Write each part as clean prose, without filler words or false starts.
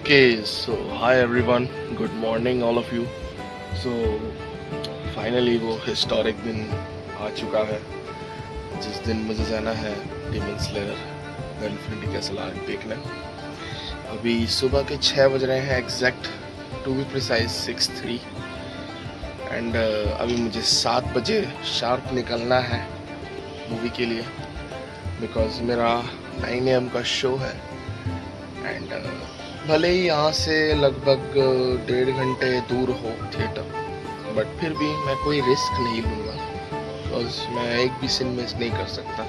Okay, so hi everyone, good morning all of you. So finally वो historic दिन आ चुका है जिस दिन मुझे जाना है Demon Slayer the Infinity Castle arc देखने। अभी सुबह के 6 बज रहे हैं exact, to be precise 6:03 and अभी मुझे 7 बजे शार्प निकलना है मूवी के लिए बिकॉज मेरा 9 AM का शो है। एंड भले ही यहाँ से लगभग 1.5 घंटे दूर हो थिएटर, बट फिर भी मैं कोई रिस्क नहीं लूँगा बिकॉज मैं एक भी सीन मिस नहीं कर सकता।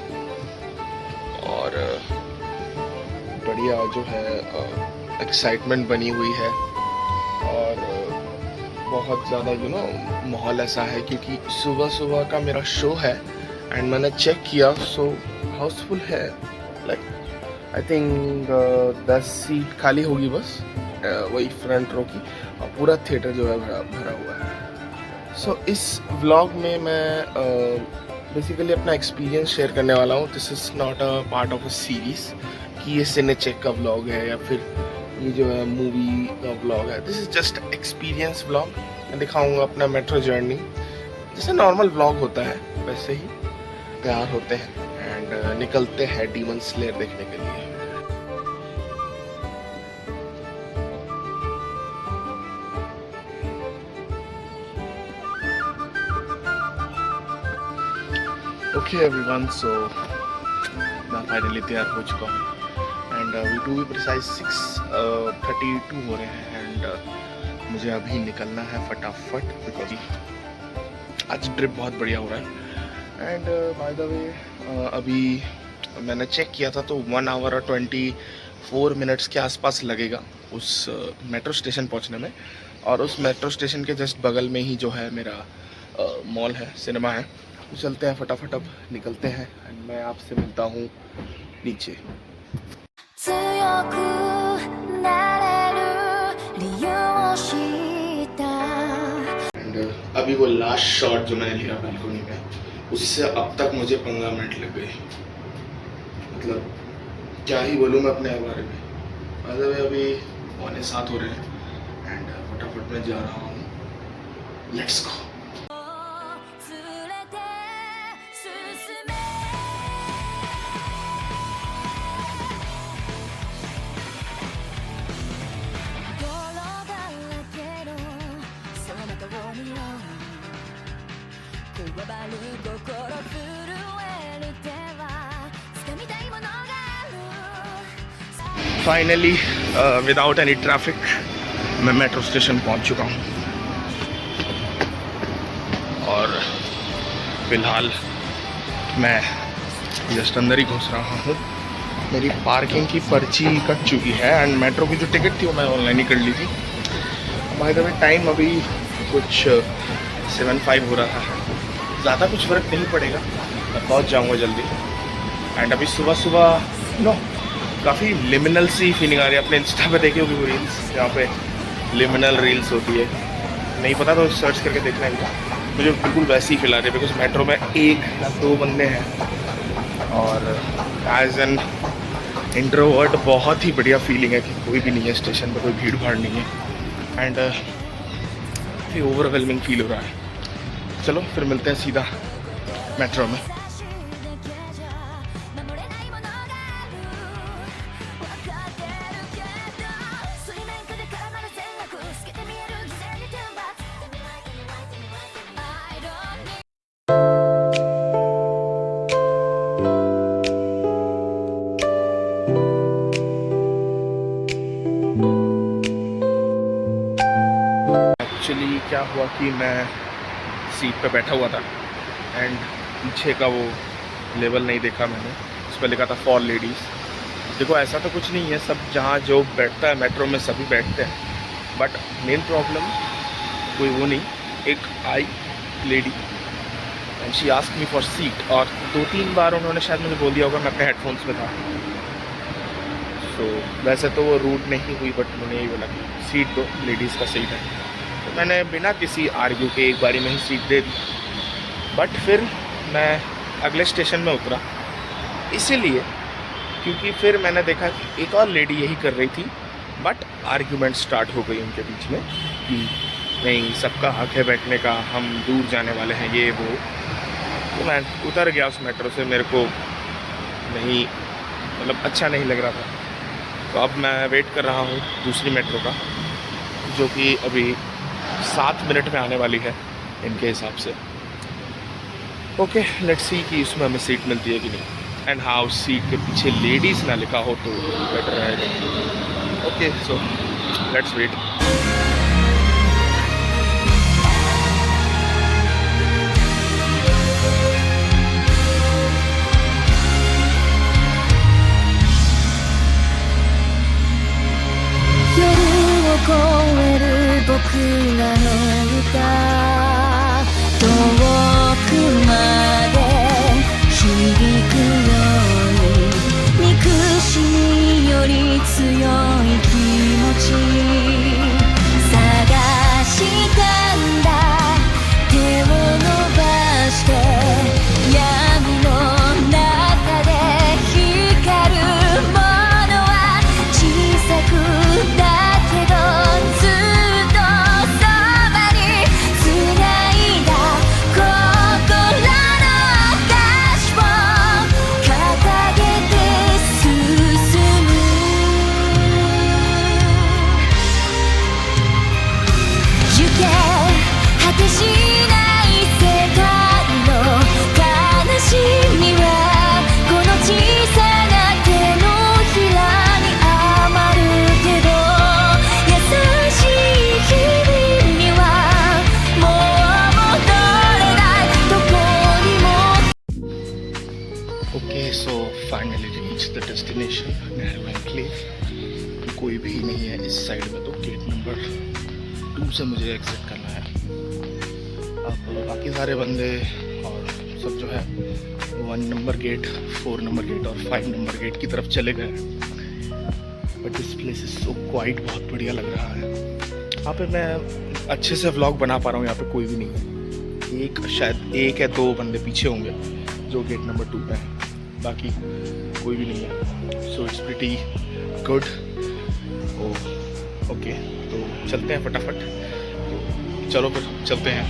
और बढ़िया जो है एक्साइटमेंट बनी हुई है और बहुत ज़्यादा माहौल ऐसा है क्योंकि सुबह सुबह का मेरा शो है एंड मैंने चेक किया सो हाउसफुल है। लाइक आई थिंक 10 सीट खाली होगी बस, वही फ्रंट रो की, और पूरा थिएटर जो है भरा हुआ है। सो इस व्लॉग में मैं बेसिकली अपना एक्सपीरियंस शेयर करने वाला हूँ। This is not a part of a series कि ये सिने चेक का व्लॉग है या फिर ये जो है मूवी का व्लॉग है। This is just experience vlog. मैं दिखाऊँगा अपना मेट्रो जर्नी, जैसे नॉर्मल व्लॉग होता है वैसे ही तैयार होते हैं एंड निकलते हैं डीमन स्लेयर देखने के लिए। ओके एवरीवन, सो मैं फाइनली तैयार हो चुका हूँ and we to be precise 6:32 हो रहे हैं एंड मुझे अभी निकलना है फटाफट बिकॉज आज ट्रिप बहुत बढ़िया हो रहा है। एंड बाय द वे अभी मैंने चेक किया था तो 1 आवर और 24 मिनट्स के आसपास लगेगा उस मेट्रो स्टेशन पहुंचने में। और उस मेट्रो स्टेशन के जस्ट बगल में ही जो है मेरा मॉल है, सिनेमा है। तो चलते हैं फटाफट, अब निकलते हैं एंड मैं आपसे मिलता हूँ नीचे। एंड अभी वो लास्ट शॉट जो मैंने लिया बालकनी में, उससे अब तक मुझे 15 मिनट लग गए। मतलब क्या ही बोलूँ मैं अपने बारे में। मतलब अभी 6:45 हो रहे हैं एंड फटाफट मैं जा रहा हूँ। Let's go. Finally without any traffic मैं मेट्रो स्टेशन पहुंच चुका हूं और फिलहाल मैं जस्ट अंदर ही घुस रहा हूं। मेरी पार्किंग की पर्ची कट चुकी है एंड मेट्रो की जो टिकट थी वो मैं ऑनलाइन ही कर ली थी। बाय द वे टाइम अभी कुछ 7:05 हो रहा है, ज़्यादा कुछ फ़र्क नहीं पड़ेगा, मैं पहुंच जाऊंगा जल्दी। एंड अभी सुबह सुबह काफ़ी लिमिनल सी फीलिंग आ रही है। अपने इंस्टा पे देखी होगी वो रील्स, जहाँ पे लिमिनल रील्स होती है, नहीं पता तो सर्च करके देखना है। मुझे बिल्कुल वैसी ही फील आ रही है बिकॉज मेट्रो में 1 या 2 बंदे हैं और एज एन इंट्रोवर्ट बहुत ही बढ़िया फीलिंग है कि कोई भी नहीं है स्टेशन पर, कोई भीड़ भाड़ नहीं है एंड काफ़ी ओवरवेलमिंग फील हो रहा है। चलो फिर मिलते हैं सीधा मेट्रो में। एक्चुअली क्या हुआ कि मैं सीट पे बैठा हुआ था एंड पीछे का वो लेवल नहीं देखा मैंने, उस पर लिखा था फॉर लेडीज़। देखो ऐसा तो कुछ नहीं है, सब जहाँ जो बैठता है मेट्रो में सभी बैठते हैं, बट मेन प्रॉब्लम कोई वो नहीं, एक आई lady and she asked me for seat और 2-3 बार उन्होंने शायद मुझे बोल दिया होगा, मैं अपने हेडफोन्स में था। सो वैसे तो वो रूट नहीं हुई बट उन्होंने यही बोला कि सीट दो, लेडीज़ का सीट है। तो मैंने बिना किसी आर्ग्यू के एक बारी में ही सीट दे दी। बट फिर मैं अगले स्टेशन में उतरा इसीलिए क्योंकि फिर मैंने देखा कि एक और लेडी यही कर रही थी, बट आर्ग्यूमेंट स्टार्ट हो गई उनके बीच में कि नहीं सबका हक है बैठने का, हम दूर जाने वाले हैं, ये वो। तो मैं उतर गया उस मेट्रो से, मेरे को नहीं मतलब अच्छा नहीं लग रहा था। तो अब मैं वेट कर रहा हूँ दूसरी मेट्रो का, जो कि अभी 7 मिनट में आने वाली है इनके हिसाब से। ओके लेट्स सी कि इसमें हमें सीट मिलती है कि नहीं। एंड हाँ, उस सीट के पीछे लेडीज़ ना लिखा हो तो बेटर रहेगा। Okay so let's wait. Finally reach the destination Nehru Enclave. कोई भी नहीं है इस साइड में, तो गेट नंबर 2 से मुझे एग्जिट करना है। अब बाकी सारे बंदे और सब जो है 1 नंबर गेट, 4 नंबर गेट और 5 नंबर गेट की तरफ चले गए। But this place is so quite, बहुत बढ़िया लग रहा है। यहाँ पे मैं अच्छे से व्लॉग बना पा रहा हूँ। यहाँ पे कोई भी नहीं है, शायद 1 या 2 बंदे पीछे होंगे जो गेट नंबर 2 पे हैं, बाकी कोई भी नहीं है। So it's pretty good. Okay तो चलते हैं फटाफट। तो चलो फिर चलते हैं।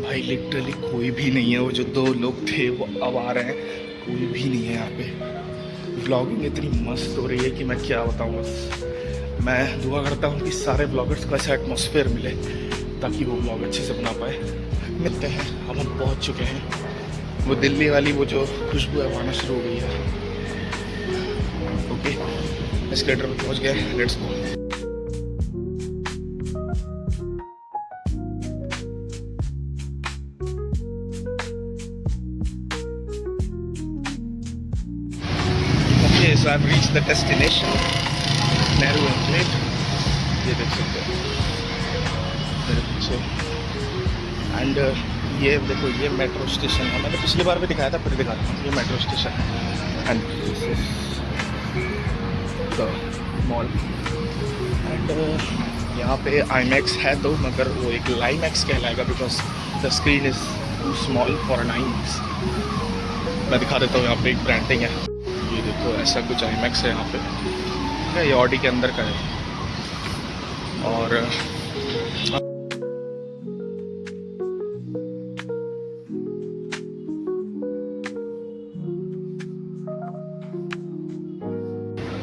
भाई लिटरली कोई भी नहीं है। वो जो 2 लोग थे वो अब आ रहे हैं, कोई भी नहीं है यहाँ पे। व्लॉगिंग इतनी मस्त हो रही है कि मैं क्या बताऊँ। बस मैं दुआ करता हूँ कि सारे ब्लॉगर्स को ऐसा एटमॉस्फेयर मिले ताकि वो ब्लॉग अच्छे से बना पाए। मिलते हैं, हम पहुँच चुके हैं। वो दिल्ली वाली वो जो खुशबू है वो आना शुरू हो गई है। ओके एस्केलेटर पे पहुँच गए, let's go. So I've reached the destination, Nehru enclave. ये देख सकते हैं मेरे पीछे। एंड ये देखो, ये मेट्रो स्टेशन है। मैंने पिछली बार भी दिखाया था, फिर दिखाता हूँ। ये मेट्रो स्टेशन है and this is the mall. And यहाँ पे IMAX है तो, मगर वो एक लाइमैक्स कहलाएगा because the screen is too small for an IMAX। मैं दिखा देता हूँ, यहाँ पे एक ब्रांडिंग है। ये देखो ऐसा कुछ IMAX है यहाँ पे। ये ऑडी के अंदर का है। और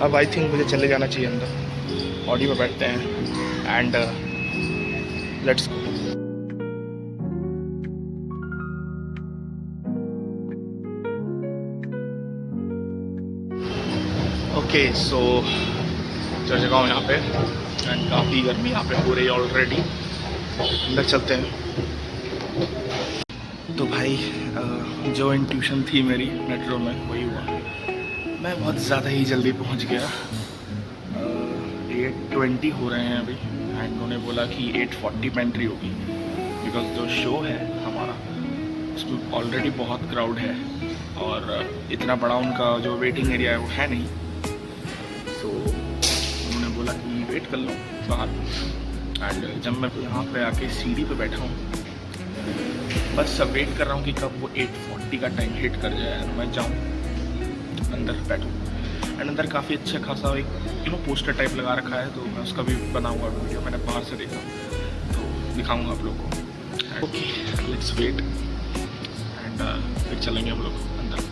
अब आई थिंक मुझे चले जाना चाहिए अंदर। ऑडी में बैठते हैं and let's go. Okay so चल चुका हूँ यहाँ पे एंड काफ़ी गर्मी यहाँ पे हो रही है ऑलरेडी। अंदर चलते हैं। तो भाई जो इंट्यूशन थी मेरी मेट्रो में वही हुआ। मैं बहुत ज़्यादा ही जल्दी पहुँच गया। 8:20 हो रहे हैं अभी एंड उन्होंने बोला कि 8:40 में एंट्री होगी बिकॉज जो शो है हमारा उसमें ऑलरेडी बहुत क्राउड है और इतना बड़ा उनका जो वेटिंग एरिया है वो है नहीं। तो उन्होंने बोला कि वेट कर लूँ बाहर। एंड जब मैं यहाँ पे आके सीढ़ी पे बैठा हूँ, बस अब वेट कर रहा हूँ कि कब वो 8:40 का टाइम हिट कर जाए और मैं जाऊँ अंदर बैठूँ। एंड अंदर काफ़ी अच्छा खासा एक पोस्टर टाइप लगा रखा है, तो मैं उसका भी बनाऊँगा वीडियो। मैंने बाहर से देखा तो दिखाऊँगा आप लोग को। ओके, लेट्स वेट एंड फिर चलेंगे हम लोग अंदर।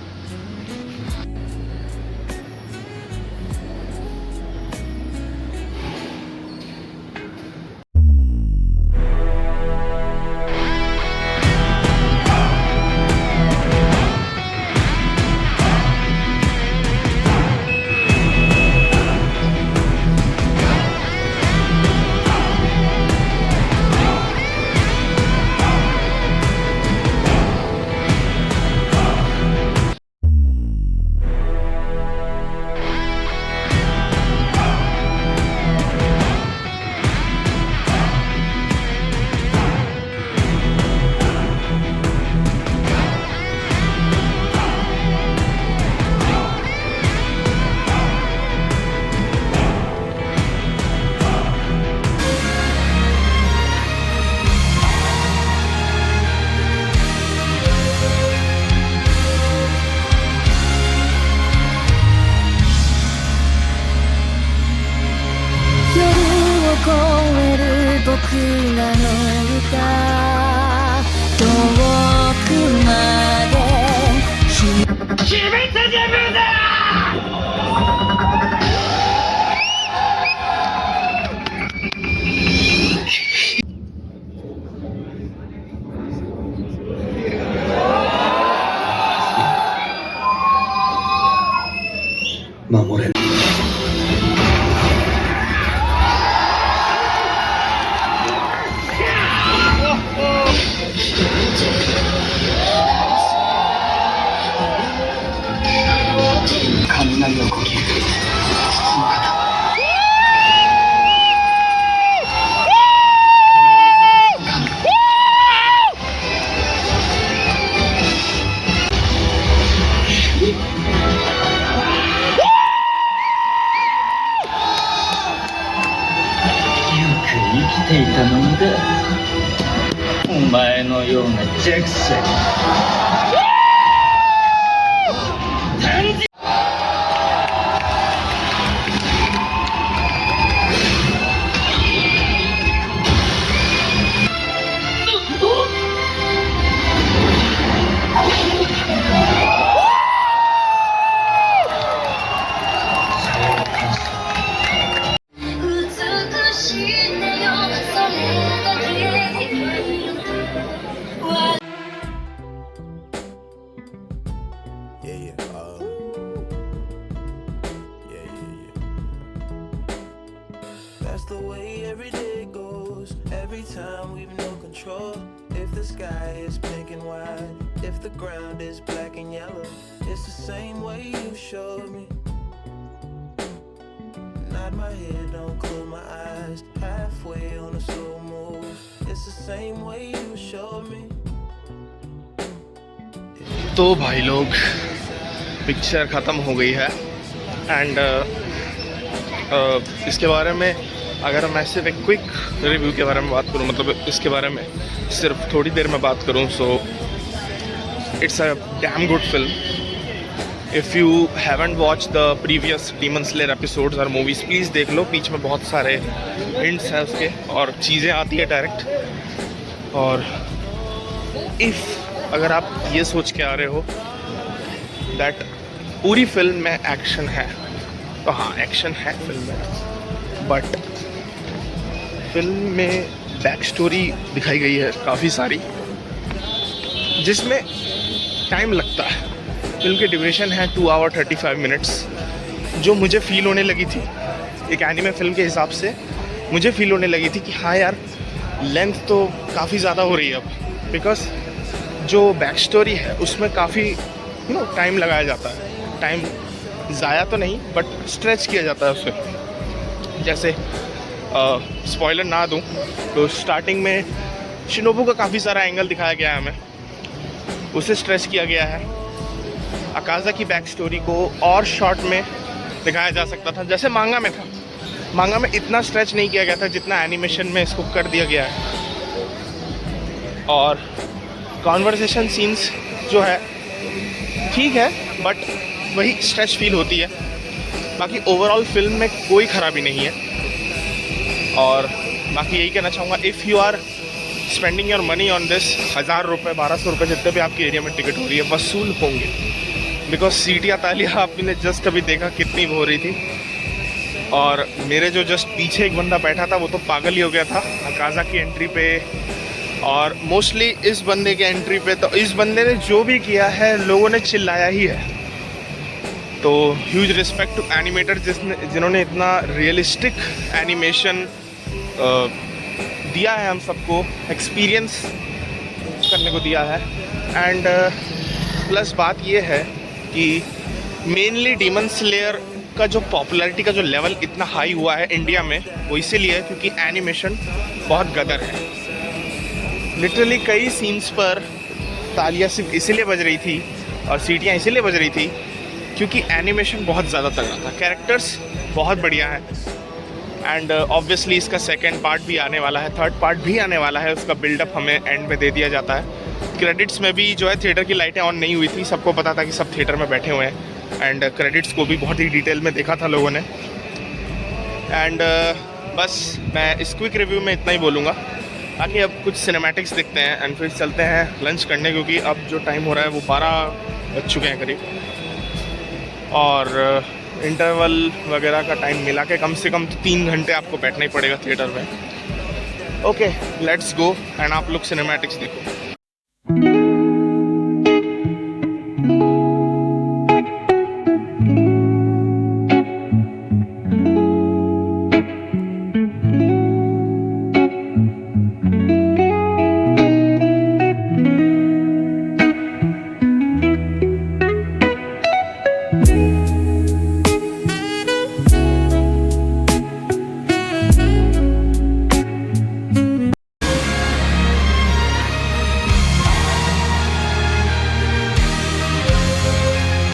That's the way every day goes. Every time we've no control. If the sky is pink and white, if the ground is black and yellow, it's the same way you showed me. Nod my head, don't close my eyes. Halfway on a slow move. It's the same way you showed me. तो भाई लोग picture ख़त्म हो गई है and इसके बारे में अगर मैं सिर्फ एक क्विक रिव्यू के बारे में बात करूं, मतलब इसके बारे में सिर्फ थोड़ी देर में बात करूं, so it's a damn good film. If you haven't watch the previous demon slayer episodes और मूवीज़, प्लीज़ देख लो। बीच में बहुत सारे हिंट्स हैं उसके और चीज़ें आती है डायरेक्ट। और इफ़ अगर आप ये सोच के आ रहे हो दैट पूरी फिल्म में एक्शन है, तो हाँ एक्शन है फिल्म में, बट फिल्म में बैक स्टोरी दिखाई गई है काफ़ी सारी, जिसमें टाइम लगता है। फिल्म की ड्यूरेशन है 2 आवर 35 मिनट्स, जो मुझे फ़ील होने लगी थी एक एनिमे फिल्म के हिसाब से। मुझे फ़ील होने लगी थी कि हाँ यार लेंथ तो काफ़ी ज़्यादा हो रही है अब, बिकॉज जो बैक स्टोरी है उसमें काफ़ी टाइम लगाया जाता है। टाइम ज़ाया तो नहीं बट स्ट्रेच किया जाता है उसे। जैसे स्पॉइलर ना दूं तो स्टार्टिंग में शिनोबू का काफ़ी सारा एंगल दिखाया गया है हमें, उसे स्ट्रेच किया गया है। अकाज़ा की बैक स्टोरी को और शॉर्ट में दिखाया जा सकता था जैसे मांगा में था, मांगा में इतना स्ट्रेच नहीं किया गया था जितना एनिमेशन में इसको कर दिया गया है। और कॉन्वर्सेशन सीन्स जो है ठीक है, बट वही स्ट्रेच फील होती है। बाकी ओवरऑल फिल्म में कोई ख़राबी नहीं है। और बाकी यही कहना चाहूँगा, if you are spending your money on this, 1000 रुपये 1200 रुपये जितने भी आपकी एरिया में टिकट हो रही है वसूल होंगे। बिकॉज सीटियाँ तालियाँ आपने जस्ट अभी देखा कितनी हो रही थी। और मेरे जो जस्ट पीछे एक बंदा बैठा था वो तो पागल ही हो गया था अकाज़ा की एंट्री पे। और मोस्टली इस बंदे के एंट्री पे तो इस बंदे ने जो भी किया है लोगों ने चिल्लाया ही है। तो ह्यूज रिस्पेक्ट टू एनिमेटर जिन्होंने इतना रियलिस्टिक एनिमेशन दिया है, हम सबको एक्सपीरियंस करने को दिया है। एंड प्लस बात ये है कि मेनली डीमन स्लेयर का जो पॉपुलैरिटी का जो लेवल इतना हाई हुआ है इंडिया में, वो इसीलिए क्योंकि एनिमेशन बहुत गदर है। लिटरली कई सीन्स पर तालियां सिर्फ इसीलिए बज रही थी और सीटियाँ इसीलिए बज रही थी क्योंकि एनिमेशन बहुत ज़्यादा तगड़ा था, कैरेक्टर्स बहुत बढ़िया है। एंड ऑब्वियसली इसका सेकेंड पार्ट भी आने वाला है, थर्ड पार्ट भी आने वाला है। उसका बिल्डअप हमें एंड में दे दिया जाता है। क्रेडिट्स में भी जो है थिएटर की लाइटें ऑन नहीं हुई थी, सबको पता था कि सब थिएटर में बैठे हुए हैं। एंड क्रेडिट्स को भी बहुत ही डिटेल में देखा था लोगों ने। एंड बस मैं इस क्विक रिव्यू में इतना ही बोलूँगा। बाकी अब कुछ सिनेमैटिक्स देखते हैं एंड फिर चलते हैं लंच करने, क्योंकि अब जो टाइम हो रहा है वो 12 बज चुके हैं करीब। और इंटरवल वगैरह का टाइम मिला के कम से कम 3 घंटे आपको बैठना ही पड़ेगा थिएटर में। ओके, लेट्स गो एंड आप लोग सिनेमैटिक्स देखो।